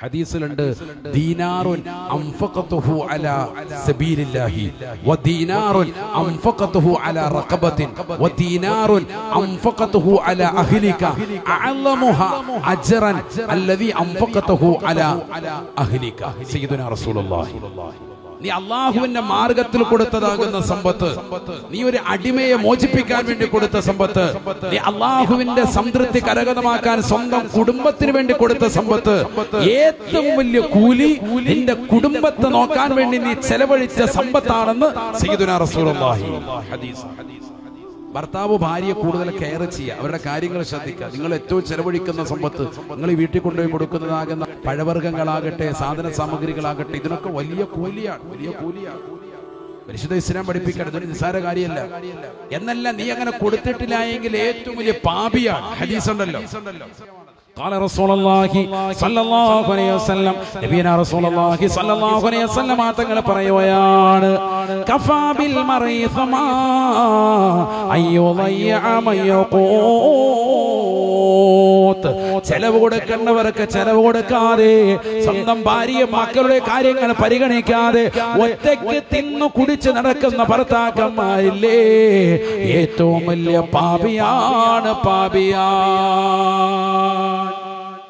ഹദീസിലുണ്ട്, ദീനാറുൻ അൻഫഖതുഹു അലാ സബീലില്ലാഹി വദീനാറുൻ അൻഫഖതുഹു അലാ റഖബത്തിൻ വദീനാറുൻ അൻഫഖതുഹു അലാ അഹ്ലിക അഅലമുഹാ അജ്റൻ അല്ലദീ അൻഫഖതുഹു അലാ അഹ്ലിക. സയ്യിദുനാ റസൂലുള്ളാഹി, നീ അള്ളാഹുവിന്റെ മാർഗത്തിൽ കൊടുത്തതാകുന്ന സമ്പത്ത്, നീ ഒരു അടിമയെ മോചിപ്പിക്കാൻ വേണ്ടി കൊടുത്ത സമ്പത്ത്, നീ അള്ളാഹുവിന്റെ സംതൃപ്തി കരഗതമാക്കാൻ സ്വന്തം കുടുംബത്തിന് വേണ്ടി കൊടുത്ത സമ്പത്ത്, ഏറ്റവും വലിയ കൂലി നിന്റെ കുടുംബത്തെ നോക്കാൻ വേണ്ടി നീ ചെലവഴിച്ച സമ്പത്താണെന്ന് സയ്യിദുനാ റസൂലുള്ളാഹി. ഹദീസ്. ഭർത്താവ് ഭാര്യയെ കൂടുതൽ കെയർ ചെയ്യുക, അവരുടെ കാര്യങ്ങൾ ശ്രദ്ധിക്കുക. നിങ്ങൾ ഏറ്റവും ചെലവഴിക്കുന്ന സമ്പത്ത്, നിങ്ങൾ ഈ വീട്ടിൽ കൊണ്ടുപോയി കൊടുക്കുന്നതാകുന്ന പഴവർഗ്ഗങ്ങളാകട്ടെ, സാധന സാമഗ്രികളാകട്ടെ, ഇതിനൊക്കെ വലിയ കൂലിയാണ്, വലിയ കൂലിയാണ്. പരിശുദ്ധ ഇസ്ലാം പഠിപ്പിക്കണം, ഇതൊരു നിസ്സാര കാര്യമല്ല. എന്നല്ല, നീ അങ്ങനെ കൊടുത്തിട്ടില്ല എങ്കിൽ ഏറ്റവും വലിയ പാപിയാണ്. ഹദീസ് ഉണ്ടല്ലോ, قال رسول الله صلى الله عليه وسلم, നബിയന റസൂലുള്ളാഹി സ്വല്ലല്ലാഹു അലൈഹി വസല്ലം തങ്ങൾ പറയുകയാണ്, കഫാ ബിൽ മർഇ ഫമാ അയ്യുദയ്യ മയഖൂത്. ചെലവ് കൊടുക്കേണ്ടവർക്ക് ചെലവ് കൊടുക്കാതെ, സ്വന്തം ഭാര്യയും മക്കളുടെ കാര്യങ്ങൾ പരിഗണിക്കാതെ ഒറ്റയ്ക്ക് തിന്നു കുടിച്ച് നടക്കുന്ന ഭർത്താക്കന്മാരില്ലേ, ഏറ്റവും വലിയ പാപിയാണ്, പാപിയാണ്.